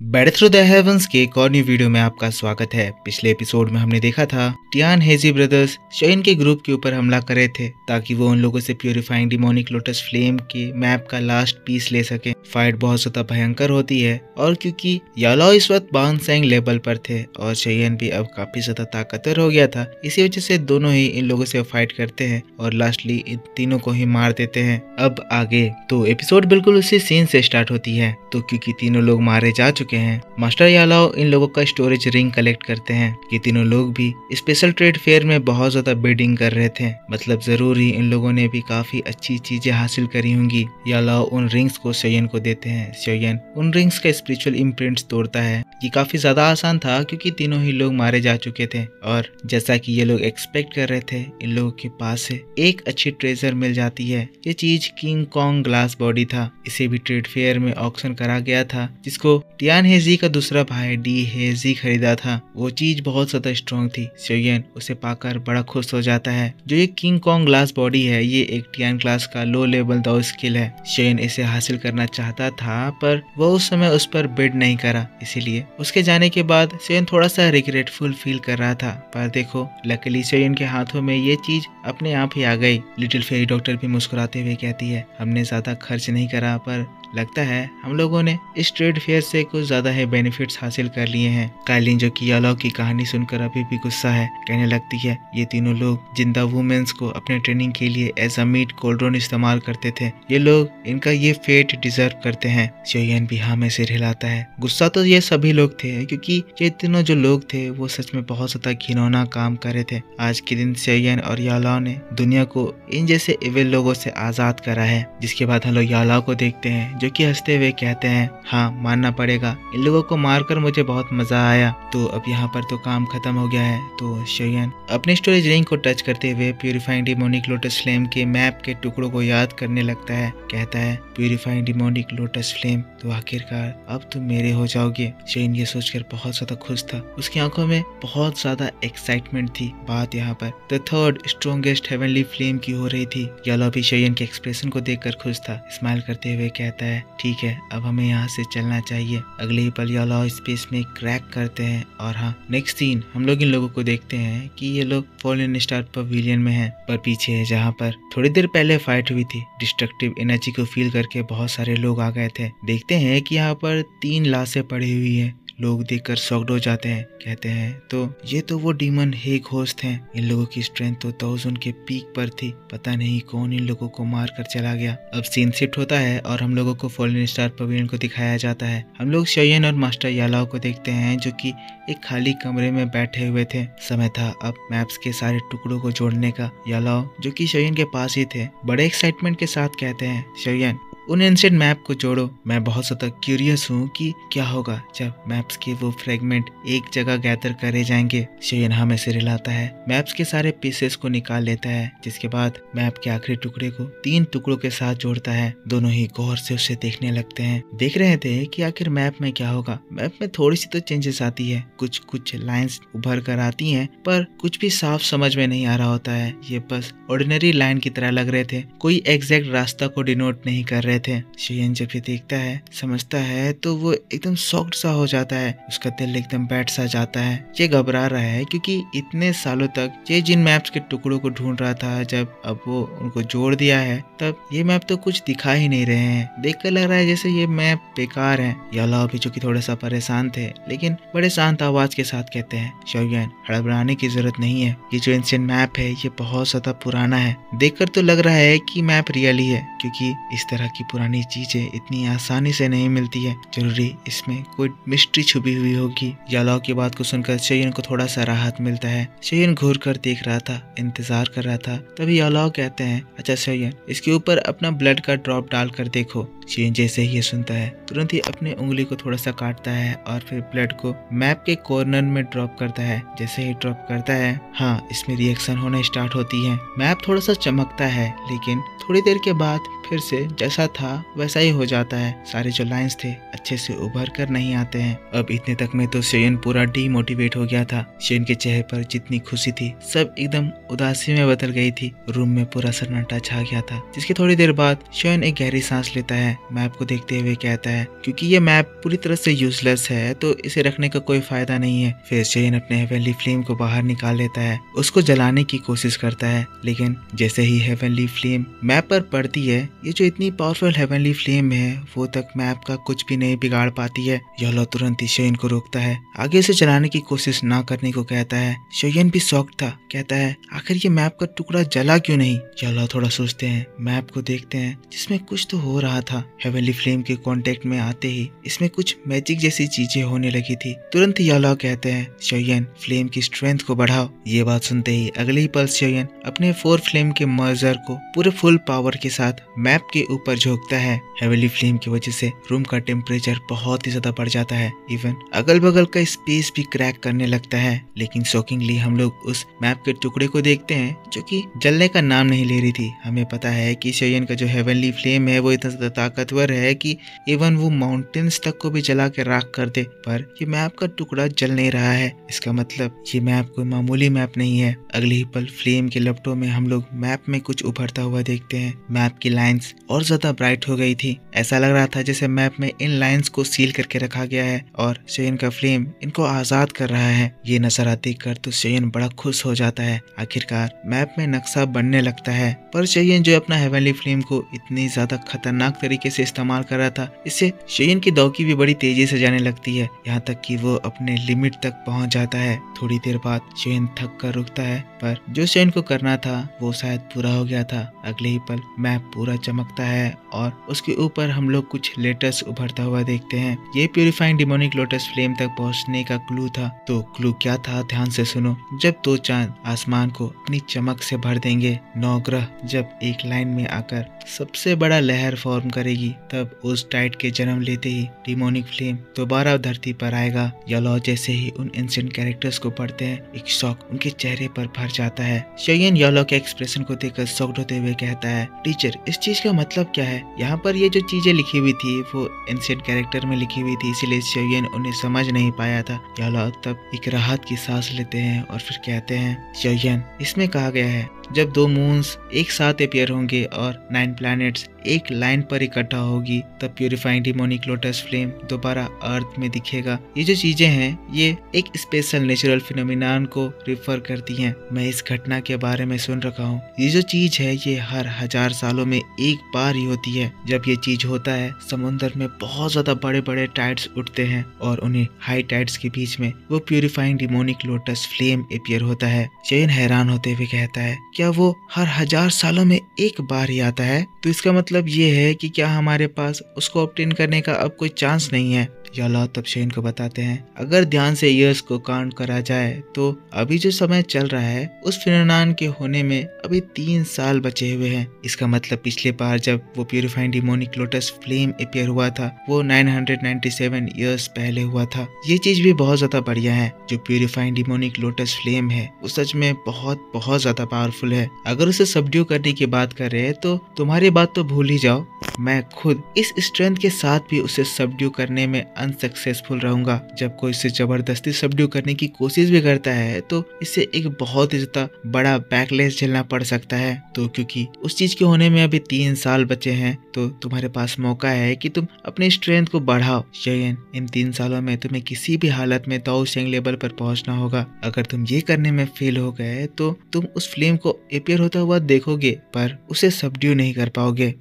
Bad through the heavens के एक और न्यू वीडियो में आपका स्वागत है। पिछले एपिसोड में हमने देखा था टियान हेजी ब्रदर्स शोइन के ग्रुप के ऊपर हमला कर रहे थे ताकि वो उन लोगों से प्यूरिफाइंग डिमोनिक लोटस फ्लेम के मैप का लास्ट पीस ले सके। फाइट बहुत ज्यादा भयंकर होती है और क्योंकि यालाओ इस वक्त बानसेंग लेवल पर थे और शोइन भी अब काफी ज्यादा ताकतवर हो गया था, इसी वजह से दोनों ही इन लोगों से फाइट करते हैं और लास्टली इन तीनों को ही मार देते हैं। अब आगे तो एपिसोड बिल्कुल उसी सीन से स्टार्ट होती है। तो क्योंकि तीनों लोग मारे जा चुके हैं, मास्टर यालाओ इन लोगों का स्टोरेज रिंग कलेक्ट करते हैं। ये तीनों लोग भी स्पेशल ट्रेड फेयर में बहुत ज्यादा बिडिंग कर रहे थे, मतलब जरूर ही इन लोगों ने भी काफी अच्छी चीजें हासिल करी होंगी। यालाओ उन रिंग्स को शोइन को देते हैं। शोइन उन रिंग्स का स्पिरिचुअल इम्प्रिंट्स तोड़ता है। ये काफी ज्यादा आसान था क्योंकि तीनों ही लोग मारे जा चुके थे और जैसा कि ये लोग एक्सपेक्ट कर रहे थे, इन लोगों के पास से एक अच्छी ट्रेजर मिल जाती है। ये चीज किंग कॉन्ग ग्लास बॉडी था। इसे भी ट्रेड फेयर में ऑक्शन करा गया था, जिसको टियान हेजी का दूसरा भाई डी हेजी खरीदा था। वो चीज बहुत ज्यादा स्ट्रॉन्ग थी। शोइन उसे पाकर बड़ा खुश हो जाता है। जो ये किंग कॉन्ग ग्लास बॉडी है, ये एक टियान क्लास का लो लेवल दाओ स्किल है। शोइन इसे हासिल करना चाहता था पर वो उस समय उस पर बिड नहीं करा, इसीलिए उसके जाने के बाद शोइन थोड़ा सा रिग्रेटफुल फील कर रहा था। पर देखो, लकीली शोइन के हाथों में ये चीज अपने आप ही आ गई। लिटिल फेरी डॉक्टर भी मुस्कुराते हुए कहती है, हमने ज्यादा खर्च नहीं करा पर लगता है हम लोगों ने इस ट्रेड फेयर से कुछ ज्यादा ही बेनिफिट्स हासिल कर लिए हैं। काइलिन, जो कि यालाओ की कहानी सुनकर अभी भी गुस्सा है, कहने लगती है ये तीनों लोग जिंदा वुमेन्स को अपने ट्रेनिंग के लिए एज अ मीट कोल्ड्रोन इस्तेमाल करते थे। ये लोग इनका ये फेट डिजर्व करते हैं। शोइन भी हाँ में सिर हिलाता है। गुस्सा तो ये सभी लोग थे क्योंकि ये तीनों जो लोग थे वो सच में बहुत ज्यादा घिनौना काम कर रहे थे। आज के दिन शोइन और यालाओ ने दुनिया को इन जैसे इविल लोगों से आजाद करा है। जिसके बाद हम लोग यालाओ को देखते हैं जो कि हंसते हुए कहते हैं, हाँ मानना पड़ेगा, इन लोगों को मारकर मुझे बहुत मजा आया। तो अब यहाँ पर तो काम खत्म हो गया है। तो शोइन अपने स्टोरेज रिंग को टच करते हुए प्यूरिफाइंग डिमोनिक लोटस फ्लेम के मैप के टुकड़ों को याद करने लगता है। कहता है, प्यूरिफाइंग डिमोनिक लोटस फ्लेम, तो आखिरकार अब तुम मेरे हो जाओगे। शोइन ये सोचकर बहुत ज्यादा खुश था। उसकी आंखों में बहुत ज्यादा एक्साइटमेंट थी। बात यहाँ पर the third strongest heavenly flame की हो रही थी। यालाओ भी शोइन के एक्सप्रेशन को देखकर खुश था। स्माइल करते हुए कहता है, ठीक है, अब हमें यहाँ से चलना चाहिए। अगले ही पल यालाओ स्पेस में क्रैक करते हैं और हाँ, नेक्स्ट सीन हम लोग इन लोगों को देखते हैं कि ये लोग फॉलन स्टार पवेलियन में हैं, पर पीछे है जहाँ पर थोड़ी देर पहले फाइट हुई थी। डिस्ट्रक्टिव एनर्जी को फील करके बहुत सारे लोग आ गए थे। देखते हैं कि यहाँ पर 3 लाशें पड़ी हुई है। लोग देखकर शॉक्ड हो जाते हैं। कहते हैं, तो ये तो वो डीमन हे घोस्ट हैं। इन लोगों की स्ट्रेंथ तो 1000 के पीक पर थी। पता नहीं कौन इन लोगों को मार कर चला गया। अब सीन शिफ्ट होता है और हम लोगों को फॉलन स्टार पवेलियन को दिखाया जाता है। हम लोग शोइन और मास्टर यालाओ को देखते हैं जो कि एक खाली कमरे में बैठे हुए थे। समय था अब मैप्स के सारे टुकड़ों को जोड़ने का। यालाओ, जो कि शोइन के पास ही थे, बड़े एक्साइटमेंट के साथ कहते हैं, शोइन उन एंशिएंट मैप को जोड़ो। मैं बहुत ज्यादा क्यूरियस हूँ कि क्या होगा जब मैप्स के वो फ्रेगमेंट एक जगह गैदर करे जाएंगे। शोइन हाँ में सिर हिलाता है। मैप्स के सारे पीसेस को निकाल लेता है, जिसके बाद मैप के आखिरी टुकड़े को 3 टुकड़ों के साथ जोड़ता है। दोनों ही गौर से उसे देखने लगते हैं। देख रहे थे कि आखिर मैप में क्या होगा। मैप में थोड़ी सी तो चेंजेस आती है, कुछ लाइन्स उभर कर आती हैं, पर कुछ भी साफ समझ में नहीं आ रहा होता है। ये बस ऑर्डिनरी लाइन की तरह लग रहे थे, कोई एग्जैक्ट रास्ता को डिनोट नहीं कर रहे थे। शोइन जब ये देखता है, समझता है, तो वो एकदम शॉक्ड सा हो जाता है। उसका दिल एकदम बैठ सा जाता है। ये घबरा रहा है क्योंकि इतने सालों तक ये जिन मैप्स के टुकड़ों को ढूंढ रहा था, जब अब वो उनको जोड़ दिया है, तब ये मैप तो कुछ दिखा ही नहीं रहे हैं। देखकर लग रहा है जैसे ये मैप बेकार है। यालाओ भी, जो कि थोड़ा सा परेशान थे, लेकिन बड़े शांत आवाज के साथ कहते हैं, शोइन हड़बड़ाने की जरूरत नहीं है। ये जो एंशिएंट मैप है ये बहुत ज्यादा पुराना है। देखकर तो लग रहा है कि मैप रियल ही है, क्योंकि इस तरह की पुरानी चीजें इतनी आसानी से नहीं मिलती है। जरूरी इसमें कोई मिस्ट्री छुपी हुई होगी। यालाओ की बात को सुनकर शोइन को थोड़ा सा राहत मिलता है। शोइन घूर कर देख रहा था, इंतजार कर रहा था। तभी यालाओ कहते हैं, अच्छा शोइन, इसके ऊपर अपना ब्लड का ड्रॉप डाल कर देखो। शोइन जैसे ही ये सुनता है, तुरंत ही अपने उंगली को थोड़ा सा काटता है और फिर ब्लड को मैप के कॉर्नर में ड्रॉप करता है। जैसे ही ड्रॉप करता है, हाँ, इसमें रिएक्शन होना स्टार्ट होती है। मैप थोड़ा सा चमकता है, लेकिन थोड़ी देर के बाद फिर से जैसा था वैसा ही हो जाता है। सारे जो लाइंस थे अच्छे से उभर कर नहीं आते हैं। अब इतने तक में तो शेयन पूरा डीमोटिवेट हो गया था। शेयन के चेहरे पर जितनी खुशी थी सब एकदम उदासी में बदल गई थी। रूम में पूरा सन्नाटा छा गया था, जिसकी थोड़ी देर बाद शेयन एक गहरी सांस लेता है। मैप को देखते हुए कहता है क्योंकि ये मैप पूरी तरह से यूजलेस है तो इसे रखने का कोई फायदा नहीं है। फिर शेयन अपने हेवनली फ्लेम को बाहर निकाल लेता है, उसको जलाने की कोशिश करता है, लेकिन जैसे ही हेवनली फ्लेम मैप पर पड़ती है, ये जो इतनी पावरफुल हेवनली फ्लेम है वो तक मैप का कुछ भी नहीं बिगाड़ पाती है। येलो तुरंत ही शेयन को रोकता है, आगे से जलाने की कोशिश ना करने को कहता है। शेयन भी शॉक था, कहता है आखिर ये मैप का टुकड़ा जला क्यों नहीं। येलो थोड़ा सोचते हैं, मैप को देखते हैं जिसमें कुछ तो हो रहा था। हेवनली फ्लेम के कांटेक्ट में आते ही इसमें कुछ मैजिक जैसी चीजें होने लगी थी। तुरंत ही येलो कहते हैं शेयन फ्लेम की स्ट्रेंथ को बढ़ाओ। ये बात सुनते ही अगले ही पल शेयन अपने 4 फ्लेम के मर्जर को पूरे फुल पावर के साथ मैप के ऊपर झोंकता है। हेवनली फ्लेम की वजह से रूम का टेम्परेचर बहुत ही ज्यादा बढ़ जाता है। इवन अगल बगल का स्पेस भी क्रैक करने लगता है। लेकिन शॉकिंगली हम लोग उस मैप के टुकड़े को देखते हैं जो कि जलने का नाम नहीं ले रही थी। हमें पता है कि शेयन का जो हेवनली फ्लेम है वो इतना ज्यादा ताकतवर है कि इवन वो माउंटेन्स तक को भी जला के राख कर दे, पर ये मैप का टुकड़ा जल नहीं रहा है। इसका मतलब ये मैप कोई मामूली मैप नहीं है। अगले ही पल फ्लेम के लपटों में हम लोग मैप में कुछ उभरता हुआ देखते हैं। मैप की लाइंस और ज्यादा ब्राइट हो गई थी। ऐसा लग रहा था जैसे मैप में इन लाइंस को सील करके रखा गया है और शेयन का फ्लेम इनको आजाद कर रहा है। ये नजारा देखकर तो शेयन बड़ा खुश हो जाता है। आखिरकार मैप में नक्शा बनने लगता है। पर शेयन जो अपना हेवनली फ्लेम को इतनी ज्यादा खतरनाक तरीके से इस्तेमाल कर रहा था, इससे शेयन की दौकी भी बड़ी तेजी से जाने लगती है, यहाँ तक कि वो अपने लिमिट तक पहुंच जाता है। थोड़ी देर बाद शेयन थक कर रुकता है, पर जो शेयन को करना था वो शायद पूरा हो गया था। अगले ही पल मैप पूरा चमकता है और उसके ऊपर हम लोग कुछ लेटर्स उभरता हुआ देखते हैं। ये प्यूरिफाइंग डिमोनिक लोटस फ्लेम तक पहुंचने का क्लू था। तो क्लू क्या था, ध्यान से सुनो। जब 2 चांद आसमान को अपनी चमक से भर देंगे, 9 ग्रह जब एक लाइन में आकर सबसे बड़ा लहर फॉर्म करेगी, तब उस टाइड के जन्म लेते ही डिमोनिक फ्लेम दोबारा धरती पर आएगा। येलो जैसे ही उन एंशिएंट कैरेक्टर्स को पढ़ते हैं, एक शॉक उनके चेहरे पर भर जाता है। शेयन येलो के एक्सप्रेशन को देखकर शॉक्ड होते हुए कहता है, टीचर इस चीज का मतलब क्या है। यहाँ पर ये जो चीजें लिखी हुई थी वो एंशिएंट कैरेक्टर में लिखी हुई थी, इसीलिए शेयन उन्हें समझ नहीं पाया था। येलो तब एक राहत की सांस लेते हैं और फिर कहते हैं, शेयन इसमें कहा गया है जब 2 मून्स एक साथ अपीयर होंगे और 9 प्लैनेट्स एक लाइन पर इकट्ठा होगी, तब प्यूरिफाइंग डिमोनिक लोटस फ्लेम दोबारा अर्थ में दिखेगा। ये जो चीजें हैं ये एक स्पेशल नेचुरल फिनोमिनान को रिफर करती हैं। मैं इस घटना के बारे में सुन रखा हूँ। ये जो चीज है ये हर 1000 सालों में एक बार ही होती है। जब ये चीज होता है समुद्र में बहुत ज्यादा बड़े बड़े टाइड्स उठते हैं और उन्हें हाई टाइड्स के बीच में वो purifying demonic lotus flame appear होता है। शेयन हैरान होते हुए कहता है, क्या वो हर 1000 सालों में एक बार ही आता है? तो इसका मतलब ये है कि क्या हमारे पास उसको ऑब्टेन करने का अब कोई चांस नहीं है? येलो तब शेयन को बताते हैं, अगर ध्यान से ईयर्स को काउंट करा जाए तो अभी जो समय चल रहा है उस फिनोमेनन के होने में अभी 3 साल बचे हुए हैं। इसका मतलब पिछले बार जब वो purifying demonic lotus flame appear हुआ था वो 997 ईयर्स पहले हुआ था। ये चीज भी बहुत ज्यादा बढ़िया है। जो प्यूरिफाइंग डिमोनिक लोटस फ्लेम है वो सच में बहुत बहुत ज्यादा पावरफुल है। अगर उसे सबड्यू करने की बात करे तो तुम्हारी बात तो भूल ही जाओ, मैं खुद इस स्ट्रेंथ के साथ भी उसे सबड्यू करने में अनसक्सेसफुल रहूंगा। जब कोई इसे जबरदस्ती सबड्यू करने की कोशिश भी करता है तो इसे एक बहुत ही ज्यादा बड़ा बैकलैश झेलना पड़ सकता है। तो क्योंकि उस चीज के होने में अभी 3 साल बचे हैं तो तुम्हारे पास मौका है कि तुम अपने स्ट्रेंथ को बढ़ाओ। शेयन इन 3 सालों में तुम्हें किसी भी हालत में दाओ शेंग लेवल पर पहुंचना होगा। अगर तुम ये करने में फेल हो गए तो तुम उस फ्लेम को अपीयर होता हुआ देखोगे पर उसे सबड्यू नहीं कर पाओगे।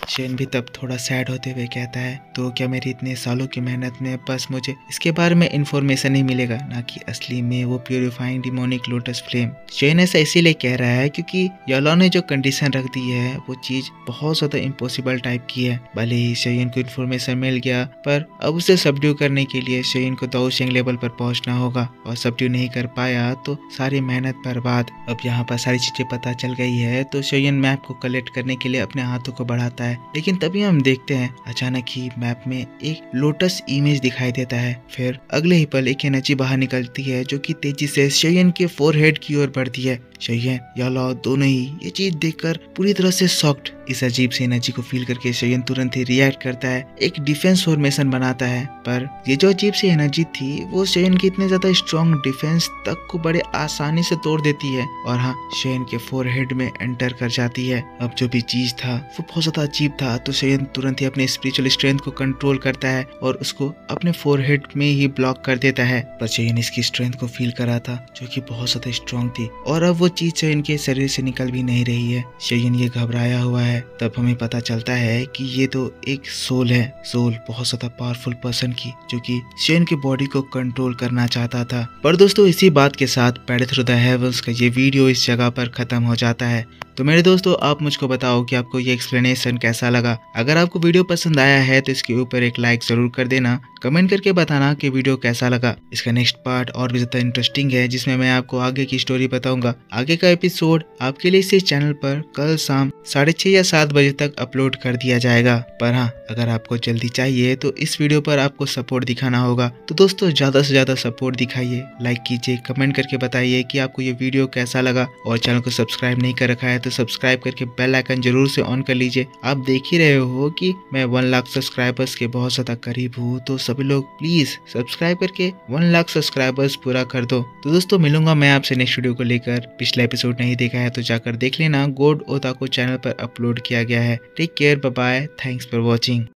शेयन भी तब थोड़ा सैड होते हुए कहता है, तो क्या मेरी इतने सालों की मेहनत में बस मुझे इसके बारे में इंफॉर्मेशन ही मिलेगा, ना कि असली में वो प्यूरिफाइंग डिमोनिक लोटस फ्लेम। शेयन ऐसा इसीलिए कह रहा है क्योंकि येलो ने जो कंडीशन रख दी है वो चीज बहुत ज्यादा इम्पॉसिबल टाइप की है। भले ही शेयन को इन्फॉर्मेशन मिल गया पर अब उसे सबड्यू करने के लिए शेयन को दाओ शेंग लेवल पर पहुंचना होगा और सबड्यू नहीं कर पाया तो सारी मेहनत बर्बाद। अब यहाँ पर सारी चीजें पता चल गई है तो शेयन मैप को कलेक्ट करने के लिए अपने हाथों को बढ़ाता है। लेकिन तभी हम देखते हैं अचानक ही मैप में एक लोटस इमेज दिखाई देता है। फिर अगले ही पल एक एनर्जी बाहर निकलती है जो कि तेजी से शेयन के फोरहेड की ओर बढ़ती है। शेयन येलो दोनों ही ये चीज देखकर पूरी तरह से शॉक्ड इस अजीब सी एनर्जी को फील करके शयन तुरंत ही रिएक्ट करता है, एक डिफेंस फॉर्मेशन बनाता है। पर ये जो अजीब सी एनर्जी थी वो शयन की इतने ज्यादा स्ट्रॉन्ग डिफेंस तक को बड़े आसानी से तोड़ देती है और हाँ, शयन के फोरहेड में एंटर कर जाती है। अब जो भी चीज था वो बहुत ज्यादा अजीब था, तो शयन तुरंत ही अपने स्पिरिचुअल स्ट्रेंथ को कंट्रोल करता है और उसको अपने फोरहेड में ही ब्लॉक कर देता है। पर शयन इसकी स्ट्रेंथ को फील कर रहा था जो कि बहुत ज्यादा स्ट्रॉन्ग थी और अब वो चीज शयन के शरीर से निकल भी नहीं रही है। शयन ये घबराया हुआ है। तब हमें पता चलता है कि ये तो एक सोल है, सोल बहुत ज्यादा पावरफुल पर्सन की, जो कि शयन के बॉडी को कंट्रोल करना चाहता था। पर दोस्तों इसी बात के साथ पैड थ्रू द हेवंस का ये वीडियो इस जगह पर खत्म हो जाता है। तो मेरे दोस्तों आप मुझको बताओ कि आपको ये एक्सप्लेनेशन कैसा लगा। अगर आपको वीडियो पसंद आया है तो इसके ऊपर एक लाइक जरूर कर देना, कमेंट करके बताना कि वीडियो कैसा लगा। इसका नेक्स्ट पार्ट और भी ज्यादा इंटरेस्टिंग है जिसमें मैं आपको आगे की स्टोरी बताऊंगा। आगे का एपिसोड आपके लिए इस चैनल पर कल शाम 6:30 या 7 बजे तक अपलोड कर दिया जाएगा। पर हाँ, अगर आपको जल्दी चाहिए तो इस वीडियो पर आपको सपोर्ट दिखाना होगा। तो दोस्तों ज्यादा से ज्यादा सपोर्ट दिखाइए, लाइक कीजिए, कमेंट करके बताइए कि आपको ये वीडियो कैसा लगा और चैनल को सब्सक्राइब नहीं कर रखा है तो सब्सक्राइब करके बेल आइकन जरूर से ऑन कर लीजिए। आप देख ही रहे हो कि मैं 1 लाख सब्सक्राइबर्स के बहुत ज्यादा करीब हूँ, तो सभी लोग प्लीज सब्सक्राइब करके 1 लाख सब्सक्राइबर्स पूरा कर दो। तो दोस्तों मिलूंगा मैं आपसे नेक्स्ट वीडियो को लेकर। पिछला एपिसोड नहीं देखा है तो जाकर देख लेना, गॉड ओताकू चैनल पर अपलोड किया गया है। Take care, bye bye, thanks for watching.